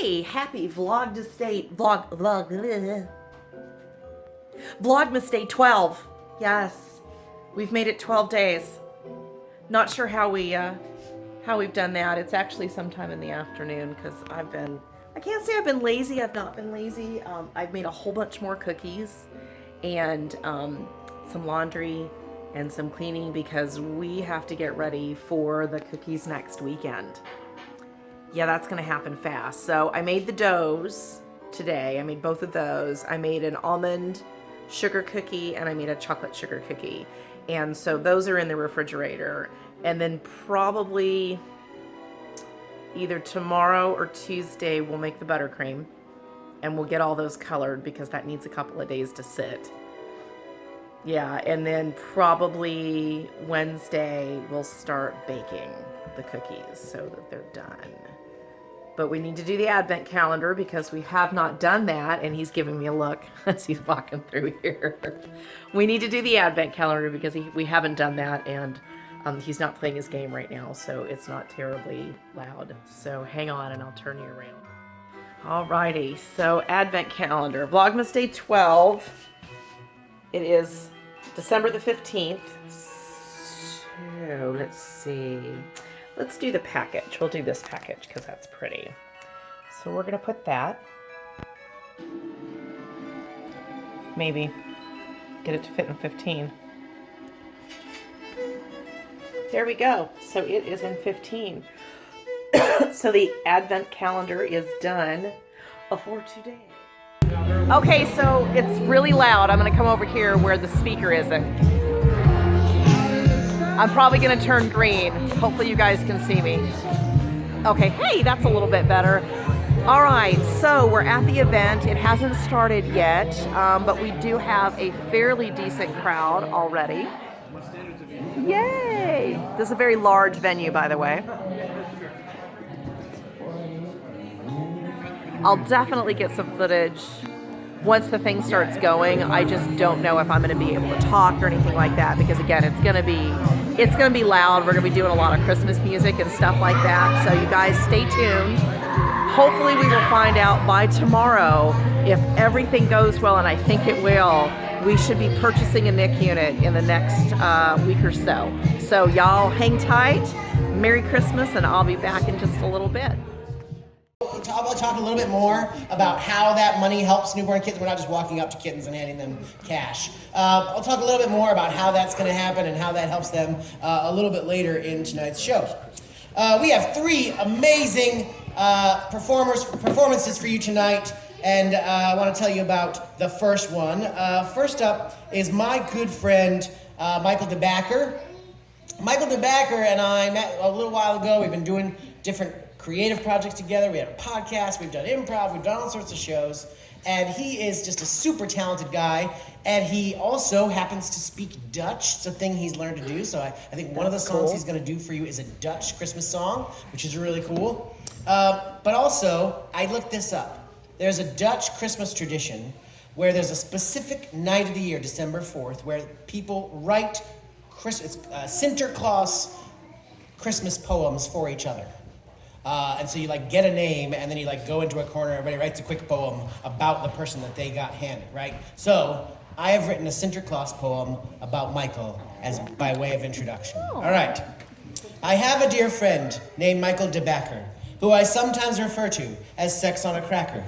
Hey, happy Vlogmas Day 12. Yes, we've made it 12 days. Not sure how we've done that. It's actually sometime in the afternoon because I can't say I've been lazy. I've not been lazy. I've made a whole bunch more cookies and some laundry and some cleaning because we have to get ready for the cookies next weekend. Yeah, that's gonna happen fast. So I made the doughs today. I made both of those. I made an almond sugar cookie and I made a chocolate sugar cookie. And so those are in the refrigerator. And then probably either tomorrow or Tuesday we'll make the buttercream and we'll get all those colored because that needs a couple of days to sit. Yeah, and then probably Wednesday we'll start baking the cookies so that they're done. But we need to do the advent calendar because we have not done that, and he's giving me a look as he's walking through here. We need to do the advent calendar because we haven't done that, and he's not playing his game right now, so it's not terribly loud. So hang on and I'll turn you around. Alrighty, so advent calendar. Vlogmas Day 12. It is December the 15th. So let's see. Let's do the package. We'll do this package because that's pretty. So we're going to put that. Maybe get it to fit in 15. There we go. So it is in 15. So the advent calendar is done for today. Okay, so it's really loud. I'm going to come over here where the speaker isn't. I'm probably going to turn green. Hopefully you guys can see me. Okay, hey, that's a little bit better. All right, so we're at the event. It hasn't started yet, but we do have a fairly decent crowd already. Yay! This is a very large venue, by the way. I'll definitely get some footage once the thing starts going. I just don't know if I'm going to be able to talk or anything like that because, again, it's going to be loud. We're going to be doing a lot of Christmas music and stuff like that. So you guys stay tuned. Hopefully we will find out by tomorrow if everything goes well, and I think it will. We should be purchasing a NICU unit in the next week or so. So y'all hang tight. Merry Christmas, and I'll be back in just a little bit. I'll talk a little bit more about how that money helps newborn kids. We're not just walking up to kittens and handing them cash. I'll talk a little bit more about how that's going to happen and how that helps them a little bit later in tonight's show. We have three amazing performances for you tonight, and I want to tell you about the first one. First up is my good friend Michael DeBacker. Michael DeBacker and I met a little while ago. We've been doing different creative projects together. We have a podcast, we've done improv, we've done all sorts of shows, and he is just a super talented guy, and he also happens to speak Dutch. It's a thing he's learned to do, so I think one of the songs he's going to do for you is a Dutch Christmas song, which is really cool. But also, I looked this up. There's a Dutch Christmas tradition where there's a specific night of the year, December 4th, where people write Sinterklaas Christmas poems for each other. And so you get a name, and then you go into a corner, everybody writes a quick poem about the person that they got handed, right? So I have written a Sinterklaas poem about Michael as by way of introduction. All right. I have a dear friend named Michael DeBacker, who I sometimes refer to as Sex on a Cracker.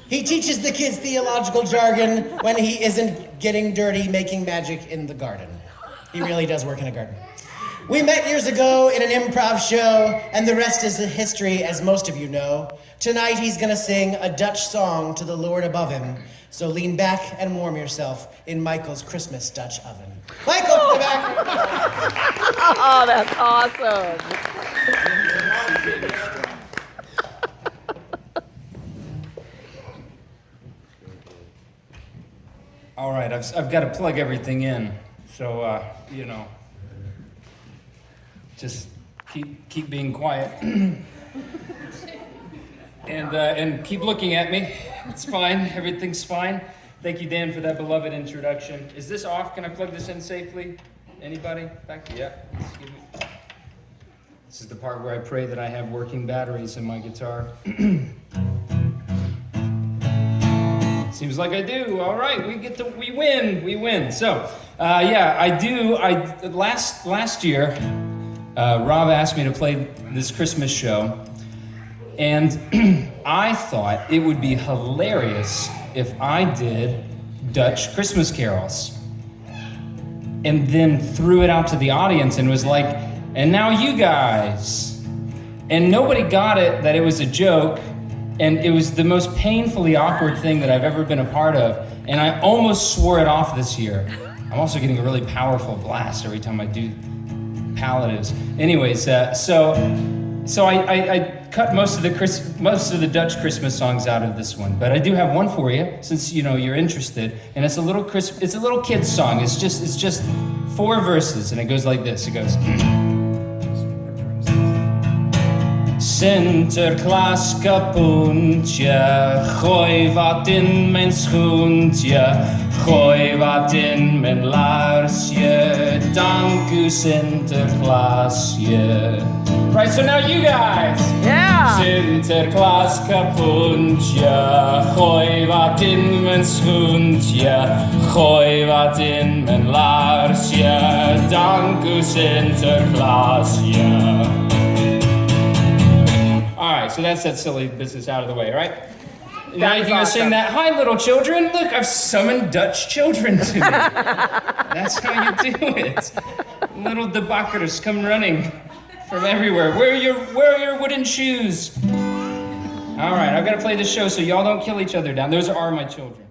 He teaches the kids theological jargon when he isn't getting dirty making magic in the garden. He really does work in a garden. We met years ago in an improv show, and the rest is history, as most of you know. Tonight he's gonna sing a Dutch song to the Lord above him, so lean back and warm yourself in Michael's Christmas Dutch oven. Michael, come back! Oh, that's awesome. All right, I've got to plug everything in, so, just keep being quiet and keep looking at me. It's fine. Everything's fine. Thank you, Dan, for that beloved introduction. Is this off? Can I plug this in safely? Anybody back? Yeah. Excuse me. This is the part where I pray that I have working batteries in my guitar. Seems like I do. All right, we win. So, last year, Rob asked me to play this Christmas show, and I thought it would be hilarious if I did Dutch Christmas carols, and then threw it out to the audience and was like, and now you guys. And nobody got it, that it was a joke, and it was the most painfully awkward thing that I've ever been a part of, and I almost swore it off this year. I'm also getting a really powerful blast every time I do palliatives. Anyways, so I cut most of the Dutch Christmas songs out of this one, but I do have one for you, since you're interested, and it's a little kid's song. It's just 4 verses, and it goes like this. It goes. Sinterklaas kapoentje, gooi wat in mijn schoentje, gooi wat in mijn laarsje, dank u Sinterklaasje. Right, so now you guys. Yeah. Sinterklaas kapoentje, gooi wat in mijn schoentje, gooi wat in mijn laarsje, dank u Sinterklaasje. Alright, so that's that silly business out of the way, right? Now you can sing that, hi little children, look, I've summoned Dutch children to me. That's how you do it. Little debakkers come running from everywhere. Where are your wooden shoes? Alright, I've got to play this show so y'all don't kill each other down. Those are my children.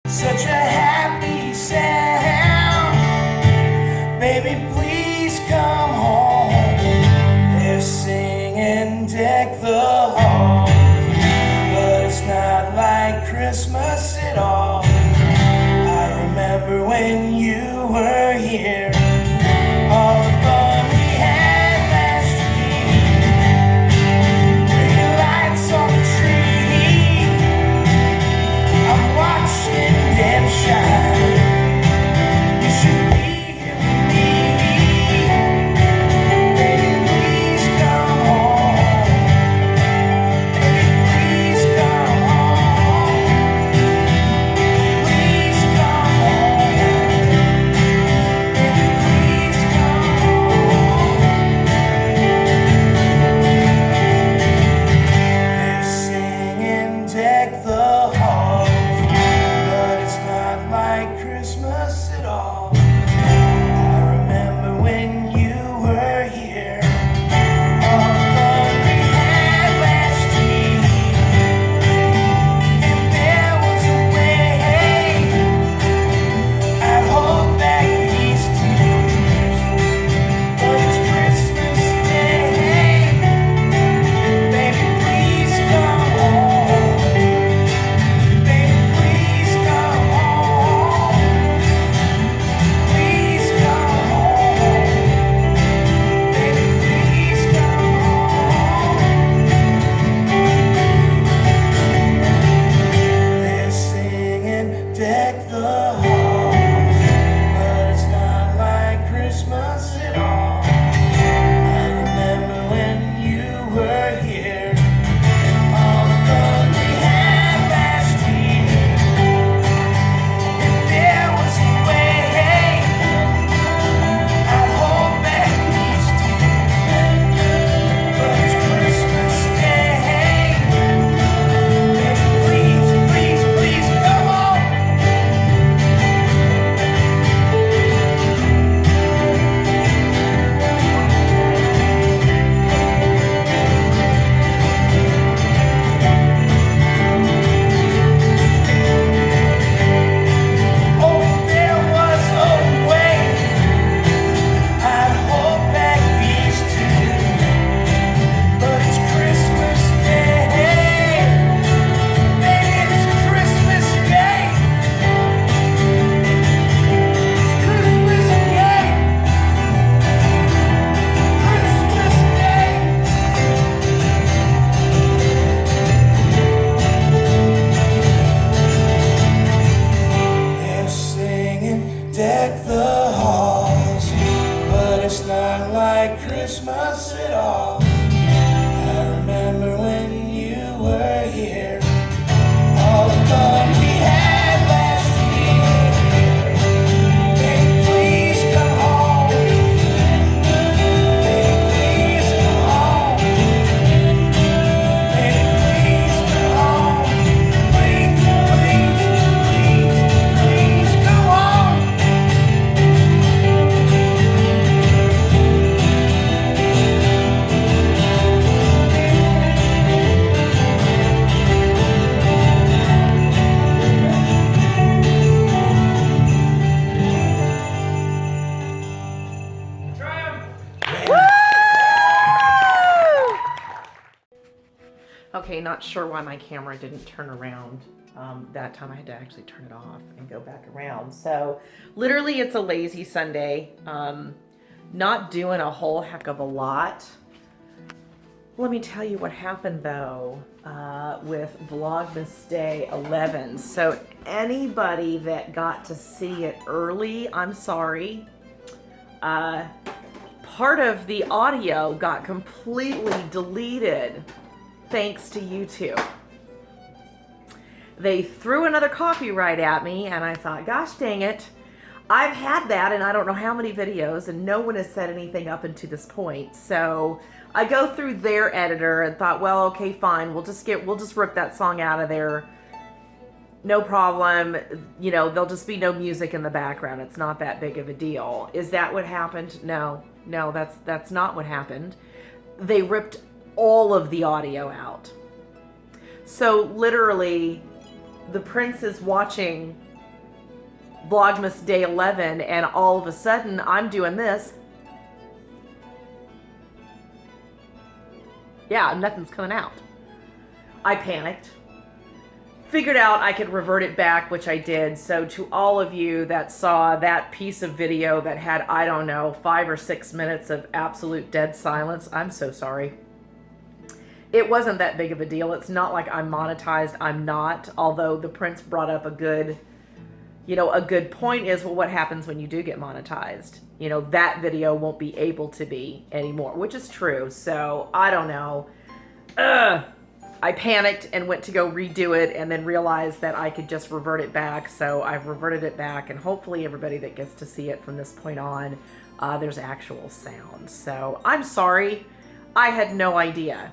Such a happy sound. Baby, please come home. They're singing Deck the Hall, but it's not like Christmas at all. I remember when you were here, all the fun we had last year. Pretty lights on the tree, I'm watching them Okay, not sure why my camera didn't turn around. That time I had to actually turn it off and go back around. So literally it's a lazy Sunday. Not doing a whole heck of a lot. Let me tell you what happened though with Vlogmas Day 11. So anybody that got to see it early, I'm sorry. Part of the audio got completely deleted thanks to YouTube. They threw another copyright at me and I thought, gosh dang it. I've had that in I don't know how many videos and no one has said anything up until this point. So I go through their editor and thought, well, okay, fine. We'll just rip that song out of there. No problem. You know, there'll just be no music in the background. It's not that big of a deal. Is that what happened? No, that's not what happened. They ripped all of the audio out. So literally the prince is watching Vlogmas Day 11 and all of a sudden I'm doing this. Yeah, nothing's coming out. I panicked. Figured out I could revert it back, which I did. So to all of you that saw that piece of video that had, I don't know, 5 or 6 minutes of absolute dead silence, I'm so sorry. It wasn't that big of a deal. It's not like I'm monetized. I'm not. Although the prince brought up a good point is, well, what happens when you do get monetized? You know, that video won't be able to be anymore, which is true. So I don't know. I panicked and went to go redo it and then realized that I could just revert it back. So I've reverted it back and hopefully everybody that gets to see it from this point on, there's actual sound. So I'm sorry. I had no idea.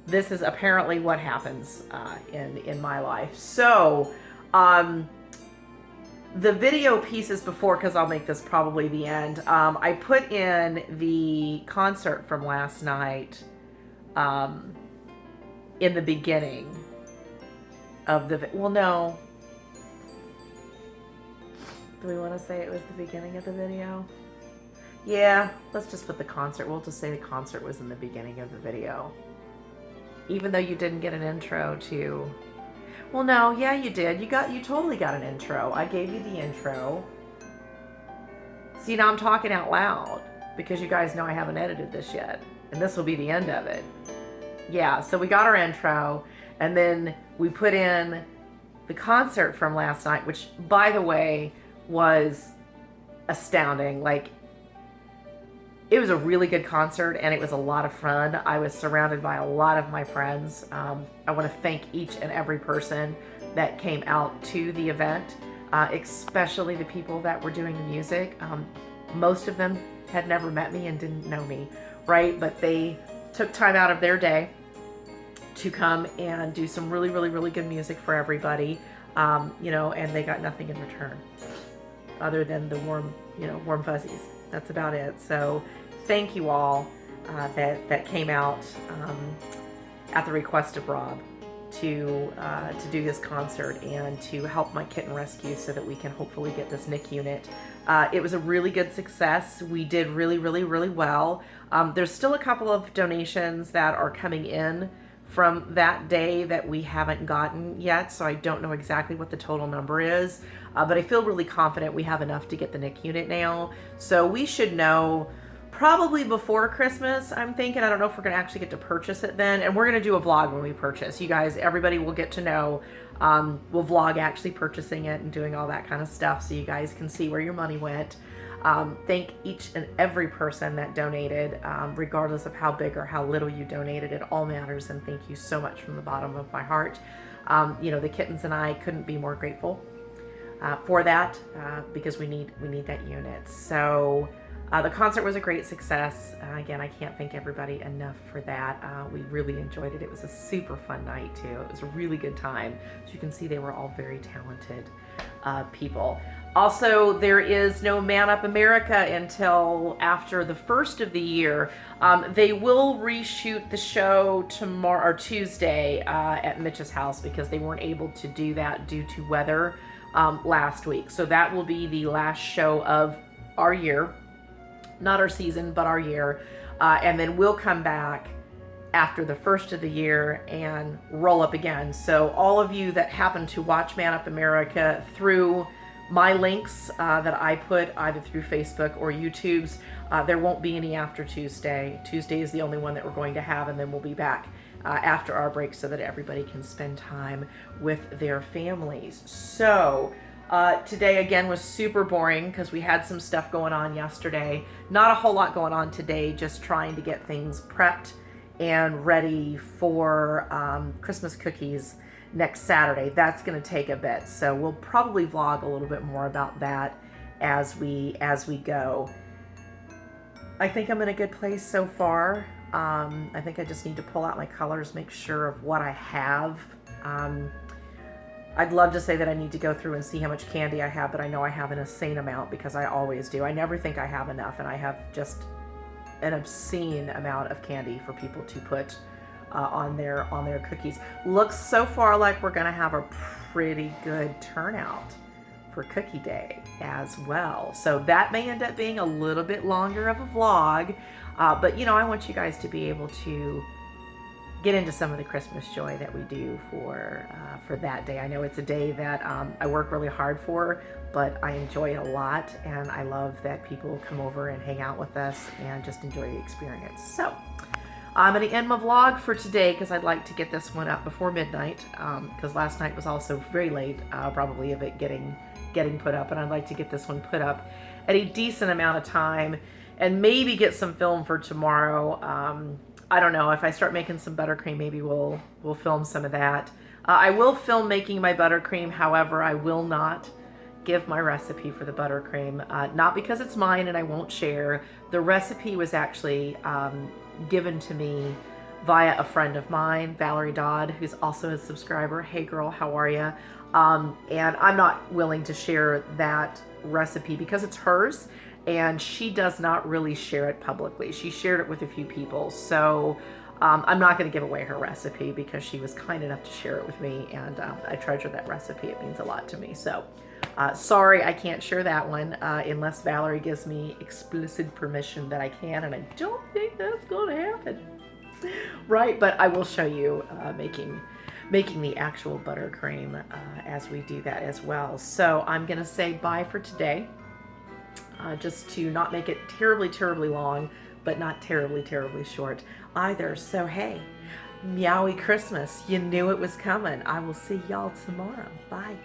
This is apparently what happens in my life. So the video pieces before, because I'll make this probably the end, I put in the concert from last night in the beginning of the, well, no. Do we want to say it was the beginning of the video? Yeah, let's just put the concert. We'll just say the concert was in the beginning of the video. Even though you didn't get an intro to, well, no, yeah, you did. You totally got an intro. I gave you the intro. See, now I'm talking out loud because you guys know I haven't edited this yet. And this will be the end of it. Yeah, so we got our intro and then we put in the concert from last night, which, by the way, was astounding. Like, it was a really good concert and it was a lot of fun. I was surrounded by a lot of my friends. I want to thank each and every person that came out to the event, especially the people that were doing the music. Most of them had never met me and didn't know me, right? But they took time out of their day to come and do some really, really, really good music for everybody, you know, and they got nothing in return other than the warm fuzzies. That's about it. So thank you all that came out at the request of Rob to do this concert and to help my kitten rescue so that we can hopefully get this NICU unit. It was a really good success. We did really, really, really well. There's still a couple of donations that are coming in from that day that we haven't gotten yet, so I don't know exactly what the total number is, but I feel really confident we have enough to get the NICU unit now. So we should know probably before Christmas, I'm thinking. I don't know if we're going to actually get to purchase it then, and we're going to do a vlog when we purchase. You guys, everybody will get to know. We'll vlog actually purchasing it and doing all that kind of stuff so you guys can see where your money went. Thank each and every person that donated, regardless of how big or how little you donated. It all matters, and thank you so much from the bottom of my heart. You know, the kittens and I couldn't be more grateful for that because we need that unit. So the concert was a great success. Again, I can't thank everybody enough for that. We really enjoyed it. It was a super fun night too. It was a really good time. As you can see, they were all very talented people. Also, there is no Man Up America until after the first of the year. They will reshoot the show tomorrow or Tuesday at Mitch's house because they weren't able to do that due to weather last week. So that will be the last show of our year, not our season, but our year. And then we'll come back after the first of the year and roll up again. So all of you that happen to watch Man Up America through my links that I put either through Facebook or YouTube's, there won't be any after Tuesday. Tuesday is the only one that we're going to have, and then we'll be back after our break so that everybody can spend time with their families. So today again was super boring because we had some stuff going on yesterday. Not a whole lot going on today, just trying to get things prepped and ready for Christmas cookies next Saturday. That's going to take a bit, so we'll probably vlog a little bit more about that as we go. I think I'm in a good place so far. I think I just need to pull out my colors, make sure of what I have. I'd love to say that I need to go through and see how much candy I have, but I know I have an insane amount because I always do. I never think I have enough, and I have just an obscene amount of candy for people to put on their cookies. Looks so far like we're gonna have a pretty good turnout for Cookie Day as well. So that may end up being a little bit longer of a vlog, but you know, I want you guys to be able to get into some of the Christmas joy that we do for that day. I know it's a day that I work really hard for, but I enjoy it a lot, and I love that people come over and hang out with us and just enjoy the experience. So I'm going to end my vlog for today because I'd like to get this one up before midnight, because last night was also very late, probably of it getting put up, and I'd like to get this one put up at a decent amount of time and maybe get some film for tomorrow. I don't know, if I start making some buttercream, maybe we'll film some of that. I will film making my buttercream, however, I will not give my recipe for the buttercream, not because it's mine and I won't share. The recipe was actually given to me via a friend of mine, Valerie Dodd, who's also a subscriber. Hey girl, how are you? And I'm not willing to share that recipe because it's hers, and she does not really share it publicly. She shared it with a few people, so I'm not going to give away her recipe because she was kind enough to share it with me, and I treasure that recipe. It means a lot to me. So sorry, I can't share that one unless Valerie gives me explicit permission that I can, and I don't think that's going to happen. Right, but I will show you making the actual buttercream as we do that as well. So I'm going to say bye for today. Just to not make it terribly, terribly long, but not terribly, terribly short either. So hey, meowy Christmas. You knew it was coming. I will see y'all tomorrow. Bye.